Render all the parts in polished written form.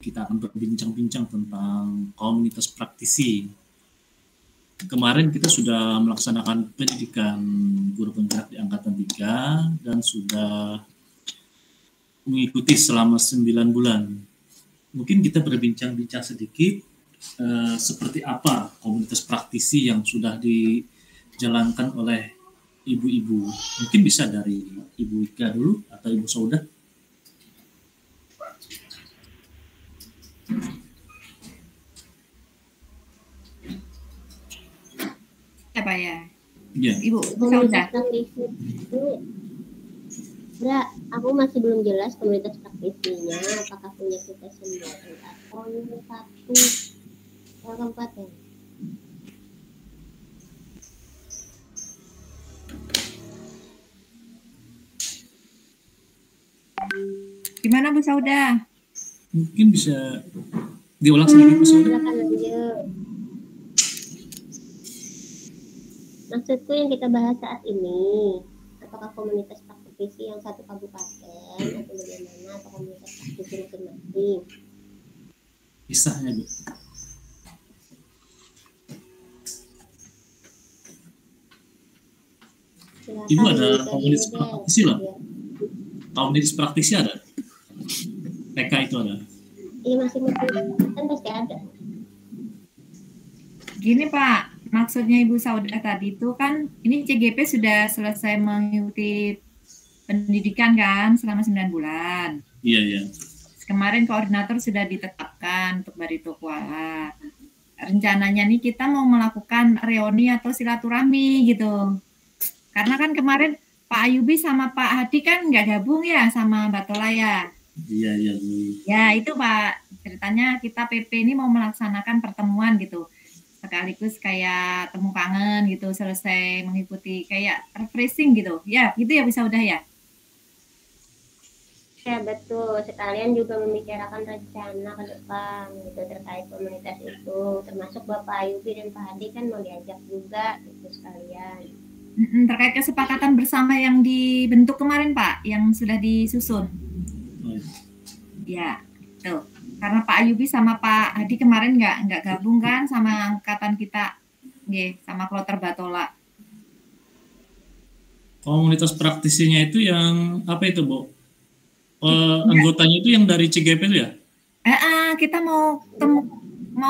kita akan berbincang-bincang tentang komunitas praktisi. Kemarin kita sudah melaksanakan pendidikan guru penggerak di Angkatan 3 dan sudah mengikuti selama 9 bulan. Mungkin kita berbincang-bincang sedikit seperti apa komunitas praktisi yang sudah dijalankan oleh ibu-ibu. Mungkin bisa dari Ibu Ika dulu atau Ibu Saudah. Apa ya? Ya. Ibu Saudah. Enggak, aku masih belum jelas komunitas praktisinya apakah punya kita sendiri atau satu kabupaten. Gimana Bu Saudah? Mungkin bisa diulang sedikit Bu Saudah. Silakan lanjut. Maksudku yang kita bahas saat ini, apakah komunitas praktisi yang satu kabupaten atau bagaimana, atau komunitas praktisi masing-masing? Kisahnya Bu. Silakan, Ibu ada komunitas praktisi loh. Komunitas praktisi ada. TK itu ada. Iya, masing-masing kan pasti ada. Gini Pak, maksudnya Ibu Saudah tadi itu kan ini CGP sudah selesai mengikuti pendidikan kan selama 9 bulan. Iya, iya. Kemarin koordinator sudah ditetapkan untuk Barito Kuala. Rencananya nih kita mau melakukan reuni atau silaturahmi gitu. Karena kan kemarin Pak Ayubi sama Pak Hadi kan nggak gabung ya sama Batola ya. Iya, iya Bu. Ya itu Pak, ceritanya kita PP ini mau melaksanakan pertemuan gitu. Sekaligus kayak temu kangen gitu, selesai mengikuti kayak refreshing gitu. Ya, gitu ya bisa udah ya? Ya betul, sekalian juga membicarakan rencana ke depan gitu terkait komunitas itu, termasuk Bapak Ayubi dan Pak Hadi kan mau diajak juga gitu sekalian. Terkait kesepakatan bersama yang dibentuk kemarin Pak, yang sudah disusun. Ya, tuh. Karena Pak Ayubi sama Pak Hadi kemarin nggak gabung kan sama angkatan kita, sama kloter Batola. Komunitas praktisinya itu yang apa itu Bu? Anggotanya itu yang dari CGP itu ya? Kita mau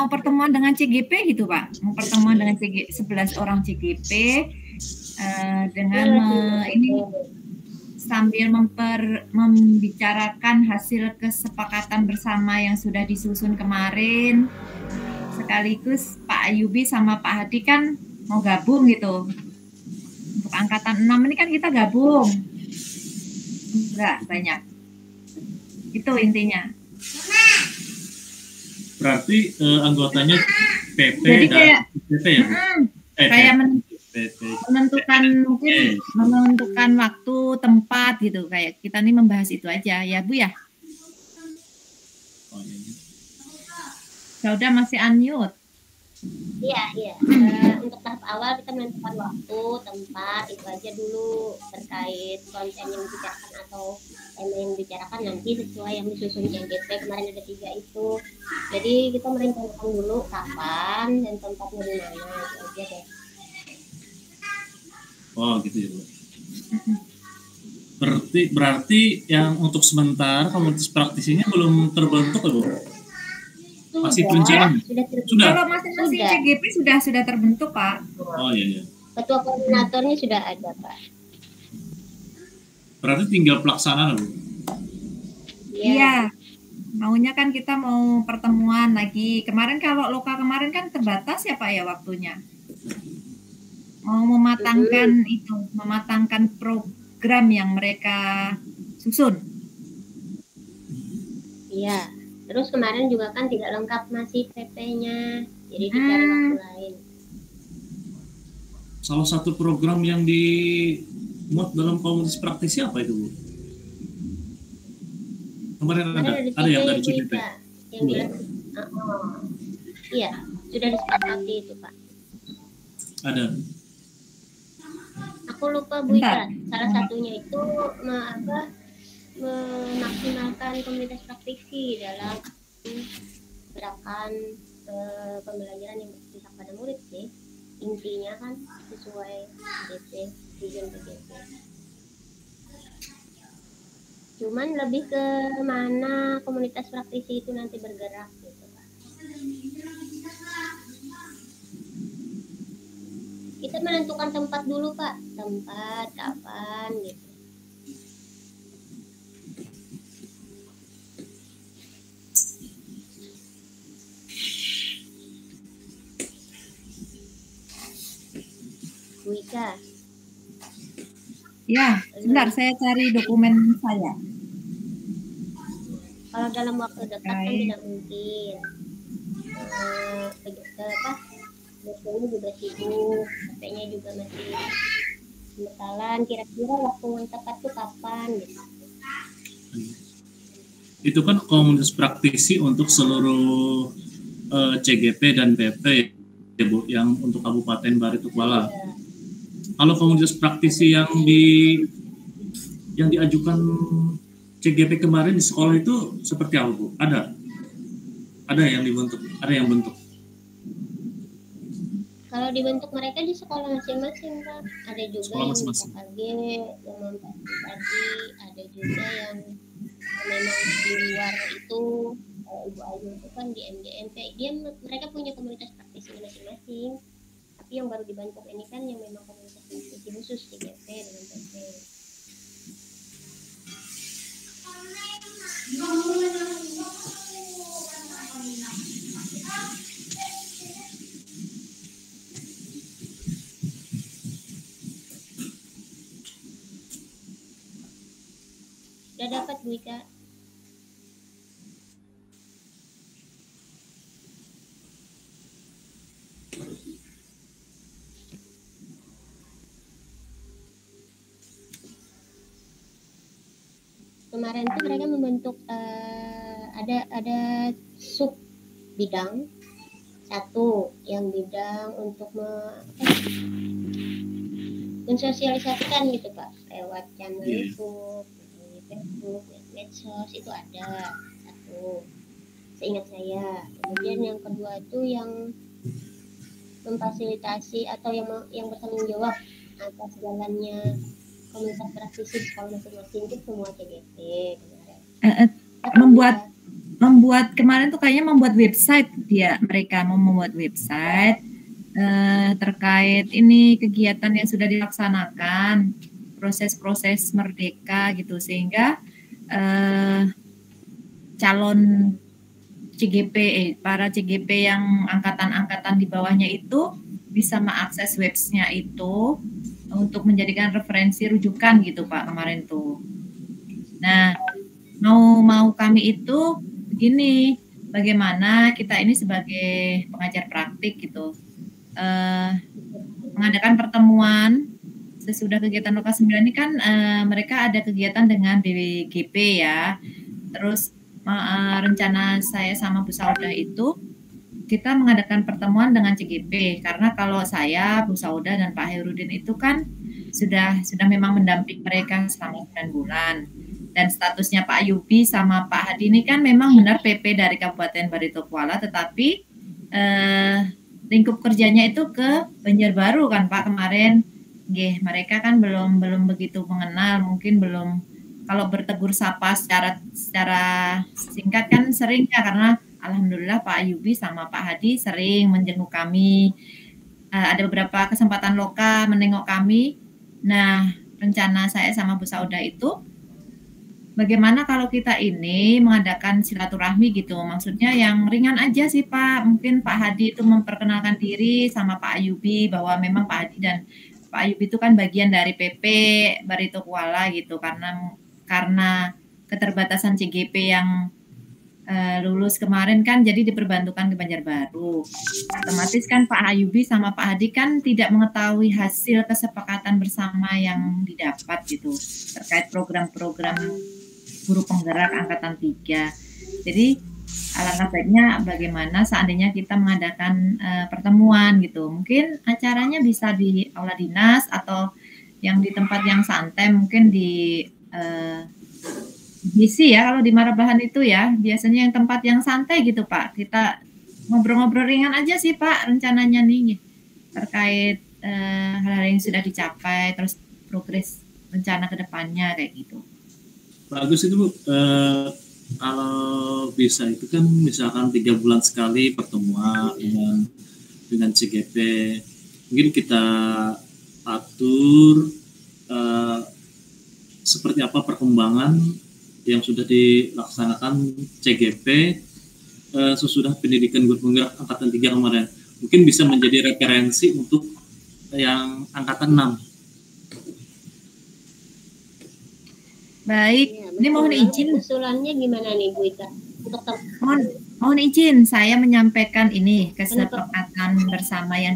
pertemuan dengan CGP gitu Pak, mau pertemuan dengan 11 orang CGP dengan ini sambil membicarakan hasil kesepakatan bersama yang sudah disusun kemarin, sekaligus Pak Ayubi sama Pak Hadi kan mau gabung gitu. Untuk angkatan 6 ini kan kita gabung, enggak banyak. Itu intinya. Berarti anggotanya PP jadi dan kayak, PP ya? Kayak menentukan waktu, tempat gitu. Kayak kita nih membahas itu aja ya Bu ya. Oh, iya. Saudah masih unmute. Iya. Untuk tahap awal kita menentukan waktu, tempat, itu aja dulu. Terkait konten yang dibicarakan atau tema yang dibicarakan nanti sesuai yang disusun CGP kemarin ada 3 itu. Jadi kita merencanakan dulu kapan dan tempatnya di mana, itu aja deh. Oh gitu ya Bu. Berarti yang untuk sementara komunitas praktisinya belum terbentuk ya Bu? Masih perencanaan? Sudah. Kalau masing-masing CGP sudah terbentuk Pak. Oh iya. Ketua koordinatornya sudah ada Pak. Berarti tinggal pelaksanaan Bu? Iya. Maunya kan kita mau pertemuan lagi. Kemarin kalau Loka kemarin kan terbatas ya Pak ya waktunya. Mau mematangkan program yang mereka susun. Iya. Terus kemarin juga kan tidak lengkap masih PP-nya, jadi dicari waktu lain. Salah satu program yang dimuat dalam komunitas praktisi apa itu Bu? Kemarin ada yang dari CGP. Iya, sudah disepakati itu Pak. Ada. Aku lupa Bu Ika. Salah satunya itu memaksimalkan komunitas praktisi dalam menentukan pembelajaran yang berpihak pada murid sih. Intinya kan sesuai GP, tujuan PGP. Cuman lebih ke mana komunitas praktisi itu nanti bergerak gitu Pak. Kita menentukan tempat dulu Pak, tempat kapan gitu. Bu Ika. Ya, sebentar saya cari dokumen saya. Kalau dalam waktu dekat kan Baik. tidak mungkin. Dosennya juga sibuk, HP-nya juga masih bekalan. Kira-kira waktu yang tepat tuh kapan gitu? Itu kan komunitas praktisi untuk seluruh CGP dan PP ya Bu, yang untuk Kabupaten Baritokuala. Kalau komunitas praktisi yang diajukan CGP kemarin di sekolah itu seperti apa Bu? Ada yang dibentuk, ada yang bentuk. Kalau dibentuk mereka di sekolah masing-masing Pak. Ada juga Sekolah yang masing-masing. KKG, yang memfasilitasi, ada juga yang memang di luar itu. Ibu Ayu itu kan di MDMP, mereka punya komunitas praktisi masing-masing. Tapi yang baru dibentuk ini kan yang memang komunitas praktisi khusus CGP dengan PP. Udah dapat Bu Ika? Kemarin tuh mereka membentuk ada sub bidang satu yang bidang untuk mensosialisasikan gitu Pak lewat channel YouTube, Facebook, medsos itu ada satu seingat saya. Kemudian yang kedua tuh yang memfasilitasi atau yang bertanggung jawab atas jalannya komunitas praktisi sekolah masing-masing itu semua CGP membuat kemarin tuh kayaknya membuat website mereka mau membuat website terkait ini kegiatan yang sudah dilaksanakan, proses-proses merdeka gitu, sehingga calon CGP para CGP yang angkatan-angkatan di bawahnya itu bisa mengakses websnya itu untuk menjadikan referensi rujukan gitu Pak kemarin tuh. Nah, mau kami itu begini, bagaimana kita ini sebagai pengajar praktik gitu mengadakan pertemuan sesudah kegiatan Loka 9 ini kan mereka ada kegiatan dengan BWGP ya. Terus rencana saya sama Bu Saudah itu kita mengadakan pertemuan dengan CGP, karena kalau saya, Bu Saudah dan Pak Hairudin itu kan sudah memang mendamping mereka selama 9 bulan. Dan statusnya Pak Ayubi sama Pak Hadi ini kan memang benar PP dari Kabupaten Baritokuala, tetapi lingkup kerjanya itu ke Banjarbaru kan Pak kemarin. Mereka kan belum begitu mengenal, mungkin belum, kalau bertegur sapa secara singkat kan sering ya, karena alhamdulillah Pak Ayubi sama Pak Hadi sering menjenguk kami. Ada beberapa kesempatan Loka menengok kami. Nah, rencana saya sama Bu Saudah itu bagaimana kalau kita ini mengadakan silaturahmi gitu. Maksudnya yang ringan aja sih Pak. Mungkin Pak Hadi itu memperkenalkan diri sama Pak Ayubi bahwa memang Pak Hadi dan Pak Ayubi itu kan bagian dari PP Baritokuala gitu, karena keterbatasan CGP yang lulus kemarin kan jadi diperbantukan ke Banjarbaru. Otomatis kan Pak Ayubi sama Pak Hadi kan tidak mengetahui hasil kesepakatan bersama yang didapat gitu terkait program-program guru penggerak angkatan 3. Jadi alangkah baiknya bagaimana seandainya kita mengadakan pertemuan gitu. Mungkin acaranya bisa di aula dinas atau yang di tempat yang santai, mungkin di Gisi ya, kalau di Marabahan itu ya biasanya yang tempat yang santai gitu Pak. Kita ngobrol-ngobrol ringan aja sih Pak rencananya nih terkait hal-hal yang sudah dicapai, terus progres rencana ke depannya kayak gitu. Bagus itu Bu. Kalau bisa itu kan misalkan 3 bulan sekali pertemuan dengan CGP, mungkin kita atur seperti apa perkembangan yang sudah dilaksanakan CGP sesudah pendidikan guru penggerak angkatan 3 kemarin. Mungkin bisa menjadi referensi untuk yang angkatan 6. Baik, Ya, ini mohon izin. Usulannya gimana nih Bu Ika? Untuk Mohon izin saya menyampaikan ini kesepakatan bersama yang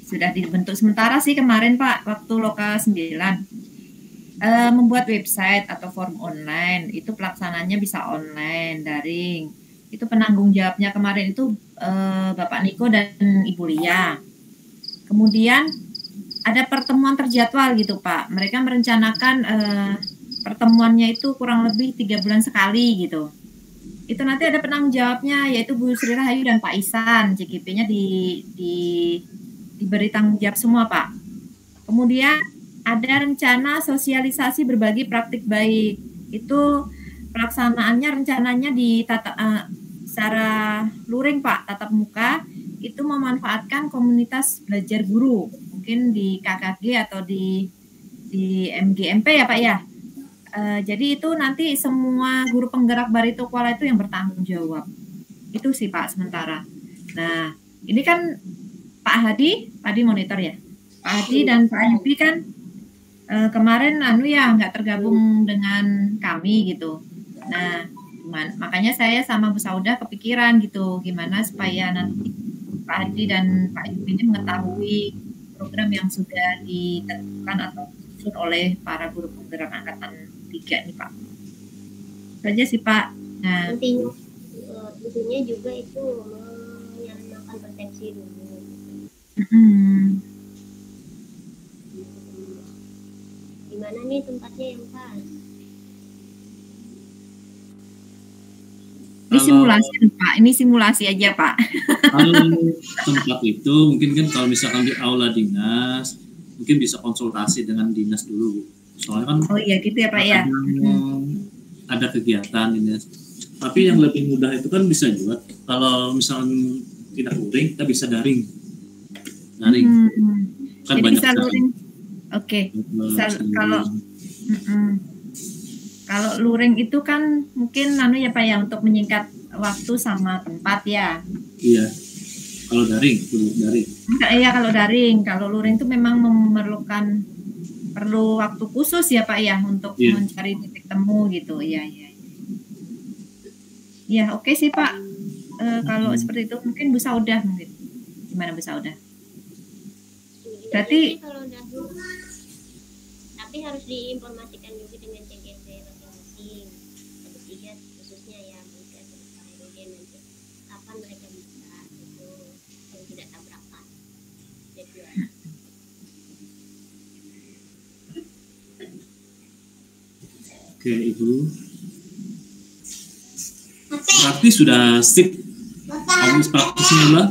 sudah dibentuk sementara sih kemarin Pak waktu Loka 9. Membuat website atau form online itu pelaksananya bisa online, daring. Itu penanggung jawabnya kemarin itu Bapak Niko dan Ibu Lia. Kemudian ada pertemuan terjadwal gitu Pak. Mereka merencanakan pertemuannya itu kurang lebih 3 bulan sekali gitu. Itu nanti ada penanggung jawabnya yaitu Bu Sri Rahayu dan Pak Isan. CGP-nya diberi tanggung jawab semua Pak. Kemudian ada rencana sosialisasi berbagi praktik baik. Itu pelaksanaannya rencananya secara luring Pak, tatap muka. Itu memanfaatkan komunitas belajar guru. Mungkin di KKG atau di MGMP ya Pak ya. Jadi itu nanti semua guru penggerak Barito Kuala itu yang bertanggung jawab. Itu sih Pak sementara. Nah, ini kan Pak Hadi monitor ya. Pak Hadi dan Pak Ayubi kan kemarin nggak tergabung dengan kami gitu. Nah, makanya saya sama Bu Saudah kepikiran gitu, gimana supaya nanti Pak Hadi dan Pak Ayubi ini mengetahui program yang sudah ditentukan atau disusun oleh para guru penggerak angkatan 3 nih Pak. Itu aja sih Pak. Nah, intinya juga itu menyamakan persepsi dulu. Gimana nih tempatnya yang pas? Ini simulasi Pak, ini simulasi aja Pak. Kalau tempat itu mungkin kan kalau misalkan di aula dinas, mungkin bisa konsultasi dengan dinas dulu. Soalnya kan oh iya gitu ya Pak ya. Ada kegiatan ini. Tapi yang lebih mudah itu kan bisa juga kalau misalnya tidak luring, kita bisa daring. Kan jadi banyak bisa luring. Oke. Kalau luring itu kan mungkin ya Pak ya untuk menyingkat waktu sama tempat ya. Iya. Kalau daring. Iya kalau daring. Kalau luring itu memang perlu waktu khusus ya Pak ya untuk mencari titik temu gitu. Iya. Ya oke sih Pak. Kalau seperti itu mungkin Bu Saudah mungkin. Gimana Bu Saudah? Berarti tapi harus diinformasikan juga dengan CGP masing-masing. Ketiga khususnya ya mereka kemudian nanti kapan mereka bisa itu yang tidak tabrakan. Jadi Oke Ibu. Berarti sudah sip habis praktisnya Mbak?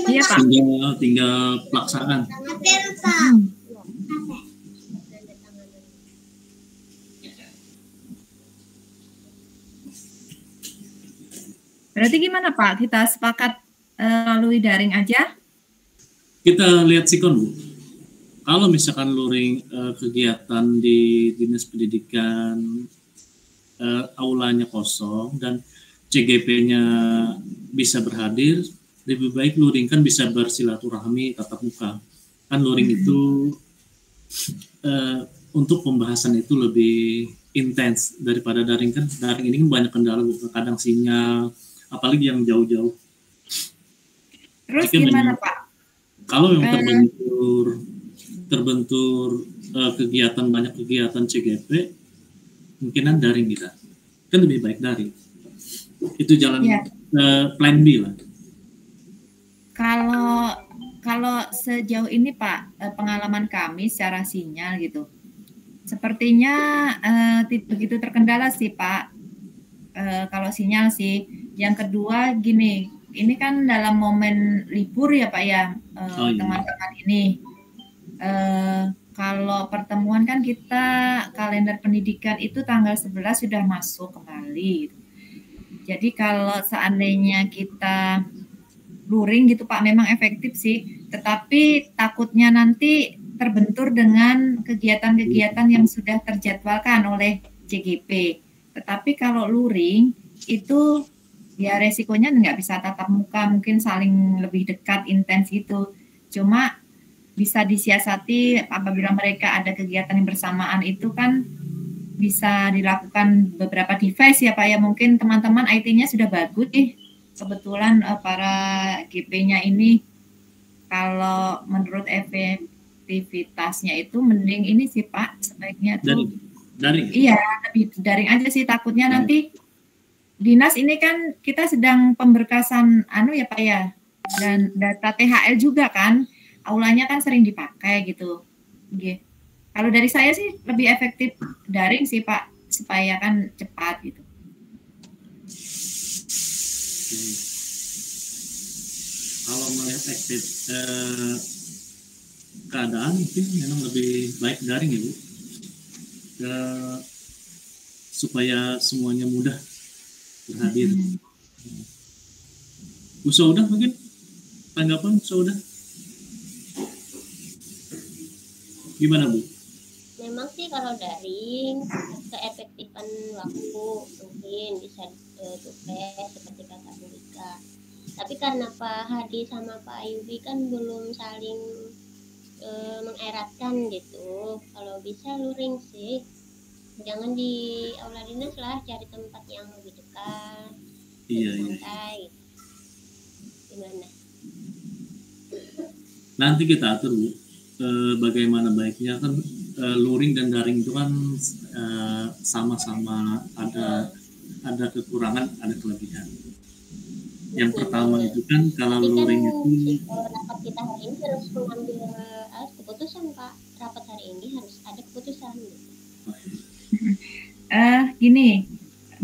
Iya Pak. Tinggal pelaksanaan. Berarti gimana Pak? Kita sepakat melalui daring aja? Kita lihat sikon Bu. Kalau misalkan luring kegiatan di dinas pendidikan aulanya kosong dan CGP-nya bisa berhadir, lebih baik luring kan bisa bersilaturahmi tatap muka. Kan luring itu untuk pembahasan itu lebih intens daripada daring kan. Daring ini kan banyak kendala Bu, kadang sinyal, apalagi yang jauh-jauh. Terus gimana Pak? Kalau yang terbentur kegiatan banyak kegiatan CGP, mungkinan daring kita kan lebih baik daring. Itu jalan plan B lah. Kalau sejauh ini Pak, pengalaman kami secara sinyal gitu, sepertinya tidak begitu terkendala sih Pak. Kalau sinyal sih. Yang kedua gini, ini kan dalam momen libur ya Pak ya, Oh iya. teman-teman ini. Kalau pertemuan kan kita kalender pendidikan itu tanggal 11 sudah masuk kembali. Jadi kalau seandainya kita luring gitu Pak, memang efektif sih. Tetapi takutnya nanti terbentur dengan kegiatan-kegiatan yang sudah terjadwalkan oleh CGP. Tetapi kalau luring itu ya resikonya nggak bisa tatap muka, mungkin saling lebih dekat, intens gitu. Cuma bisa disiasati apabila mereka ada kegiatan yang bersamaan itu kan bisa dilakukan beberapa device ya Pak ya. Mungkin teman-teman IT-nya sudah bagus nih. Kebetulan para GP-nya ini kalau menurut efektivitasnya itu mending ini sih Pak, sebaiknya tuh daring. Iya, lebih daring aja sih, takutnya nanti dinas ini kan kita sedang pemberkasan ya Pak ya, dan data THL juga kan, aulanya kan sering dipakai gitu. Kalau dari saya sih lebih efektif daring sih Pak, supaya kan cepat gitu. Kalau melihat keadaan mungkin memang lebih baik daring ya Bu, supaya semuanya mudah berhadir. Bu Saudah mungkin tanggapan Bu Saudah gimana Bu? Memang sih kalau daring keefektifan waktu mungkin bisa sukses seperti kata Bu Rika. Tapi karena Pak Hadi sama Pak Ayubi kan belum saling mengeratkan gitu. Kalau bisa luring sih, jangan di aula dinas lah, cari tempat yang lebih dekat, santai. Gimana? Nanti kita atur Bu, bagaimana baiknya kan. Luring dan daring itu kan sama-sama ada kekurangan, ada kelebihan. Yang pertama itu kan kalau luring itu rapat kita hari ini harus mengambil keputusan Pak. Rapat hari ini harus ada keputusan. Gini,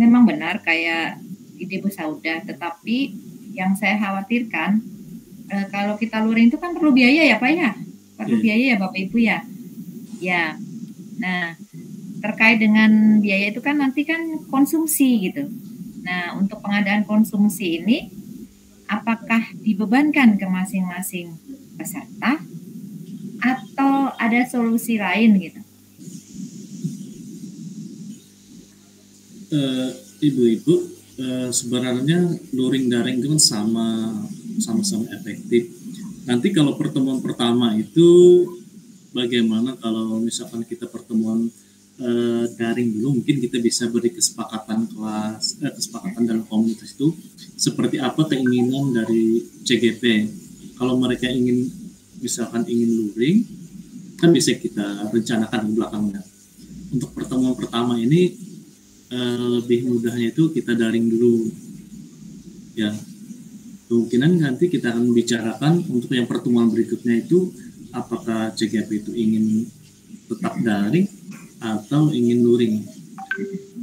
memang benar kayak ide Bu Saudah, tetapi yang saya khawatirkan kalau kita luring itu kan perlu biaya ya Pak ya, perlu biaya ya Bapak Ibu ya. Ya, nah terkait dengan biaya itu kan nanti kan konsumsi gitu. Nah untuk pengadaan konsumsi ini apakah dibebankan ke masing-masing peserta atau ada solusi lain gitu? Ibu-ibu, sebenarnya luring daring itu kan sama-sama efektif. Nanti kalau pertemuan pertama itu bagaimana kalau misalkan kita pertemuan daring dulu, mungkin kita bisa beri kesepakatan kesepakatan dalam komunitas itu seperti apa keinginan dari CGP. Kalau mereka misalkan ingin luring, kan bisa kita rencanakan di belakangnya. Untuk pertemuan pertama ini lebih mudahnya itu kita daring dulu, ya. Kemungkinan nanti kita akan bicarakan untuk yang pertemuan berikutnya itu apakah CGP itu ingin tetap daring atau ingin luring.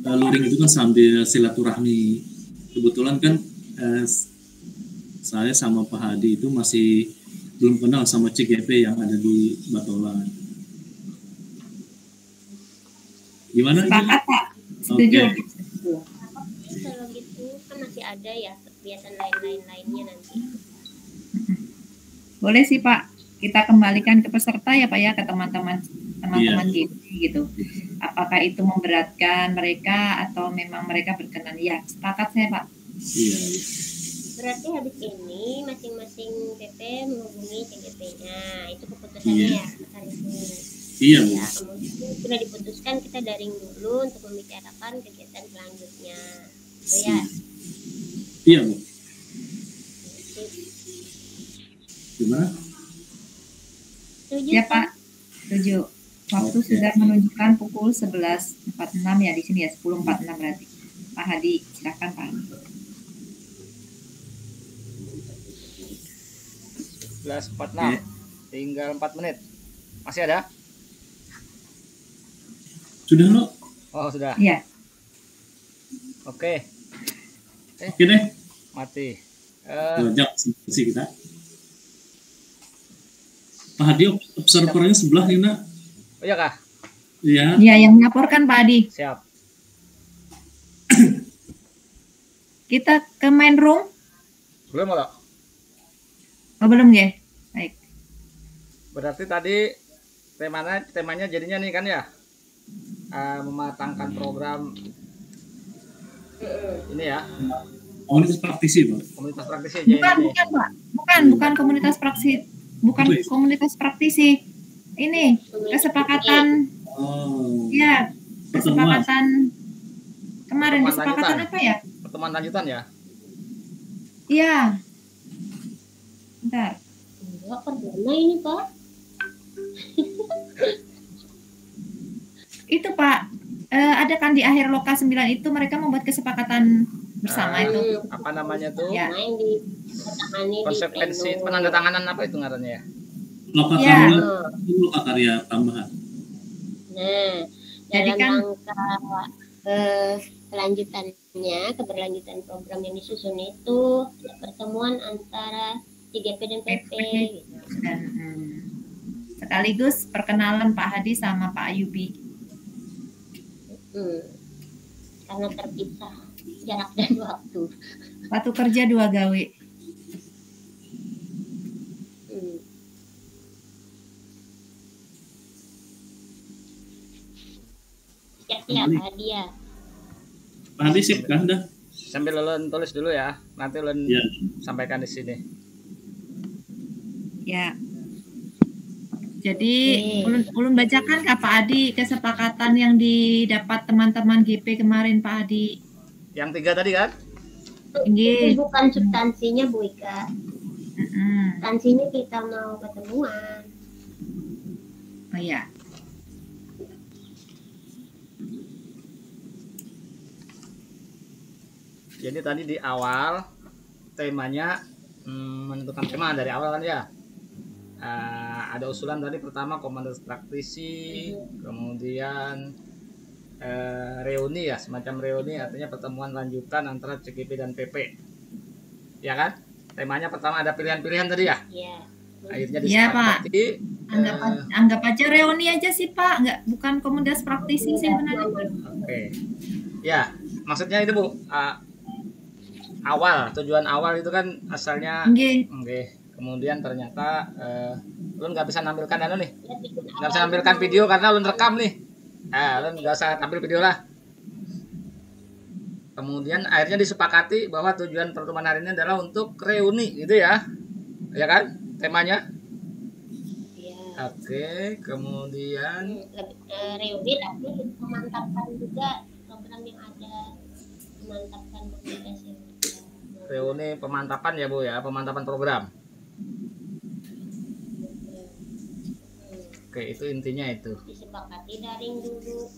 Luring itu kan sambil silaturahmi. Kebetulan kan saya sama Pak Hadi itu masih belum kenal sama CGP yang ada di Batola. Gimana? Sepakat Pak, setuju. Okay. Kalau gitu kan masih ada ya kegiatan lainnya nanti. Boleh sih Pak, kita kembalikan ke peserta ya Pak ya, ke teman-teman GP gitu. Apakah itu memberatkan mereka atau memang mereka berkenan? Ya, sepakat saya Pak. Iya. Berarti habis ini masing-masing PP menghubungi CGP-nya, itu keputusannya ya hari ini. Iya. Ya, kemudian sudah diputuskan kita daring dulu untuk membicarakan kegiatan selanjutnya. Itu ya. Iya Bu. Gimana? Setuju, ya Pak, setuju. Waktu sudah menunjukkan pukul 11.46 ya di sini ya, 10.46 berarti. Pak Hadi, silakan Pak. 11.46, tinggal 4 menit. Masih ada? Sudah lo? Oh sudah. Iya. Oke. Oke deh. Mati. Eh, Banyak sih kita. Pak Hadi observernya sebelah ini, nak. oh iya kah? Iya. Ya, yang melaporkan Pak Adi. Siap. Kita ke main room. Belum loh. Oh, belum ya? Baik. Berarti tadi temanya jadinya nih kan ya, mematangkan program ini ya, Komunitas praktisi, Pak. komunitas praktisi Bukan, JNJ. bukan, Pak. Bukan komunitas praktisi. Bukan Apa ya? komunitas praktisi. Ini kesepakatan, Oh. ya, Pertemuan. kesepakatan kemarin. Pertemuan Kesepakatan lanjutan. apa ya? Pertemuan lanjutan ya. Iya. Bentar. Enggak, perdana ini, Pak. Itu Pak, ada kan di akhir Loka 9 itu mereka membuat kesepakatan bersama itu. Apa namanya tuh? Ya. Nah, yang ditangani di Konsekuensi pleno. penandatanganan apa itu ngarannya ya? Lokakarya, Ya. itu lokakarya tambahan. Nah, Jadi dalam kan rangka keberlanjutan program yang disusun itu ada pertemuan antara CGP dan PP. Gitu. dan sekaligus perkenalan Pak Hadi sama Pak Ayubi. Karena terpisah jarak dan waktu. Waktu kerja 2 gawe. Siap-siap hadiah. Pak Hadi sip kan dah? Sambil ulun tulis dulu ya, nanti ulun Ya. sampaikan di sini. Ya. Jadi ulun bacakan Kak Pak Adi kesepakatan yang didapat teman-teman GP kemarin Pak Adi. Yang 3 tadi kan? Nggih. Itu bukan substansinya Bu Ika. Substansinya kita mau ketemuan. Oh ya. Jadi tadi di awal temanya menentukan tema dari awal kan ya. Ada usulan tadi pertama komunitas praktisi, kemudian reuni ya, semacam reuni artinya pertemuan lanjutan antara CGP dan PP. Ya kan? Temanya pertama ada pilihan-pilihan tadi ya. Iya. Akhirnya Iya, Pak. disepakati. Anggap aja reuni aja sih Pak, bukan komunitas praktisi sih sebenarnya. Oke. Ya, maksudnya itu Bu, tujuan awal itu kan asalnya. Nggih. Oke. Kemudian ternyata lu nggak bisa nampilkan nih, nggak bisa nampilkan video karena lu rekam nih. Lu nggak usah tampil video lah. Kemudian akhirnya disepakati bahwa tujuan pertemuan hari ini adalah untuk reuni gitu ya, ya kan temanya. Iya. Oke, kemudian reuni tapi memantapkan juga program yang ada, memantapkan komunitas yang ada. reuni pemantapan ya Bu ya, pemantapan program. Oke, itu intinya itu. Disepakati daring dulu.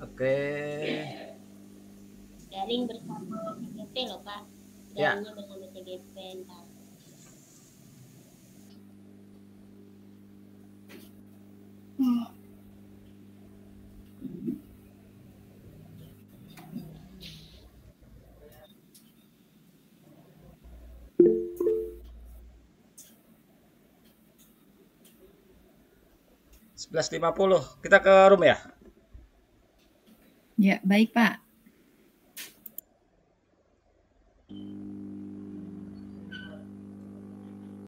Oke. Daring bersama CGP loh Pak. Ya. Daringnya bersama CGP ntar. Sebelas 11.50 kita ke room ya. Ya, baik Pak.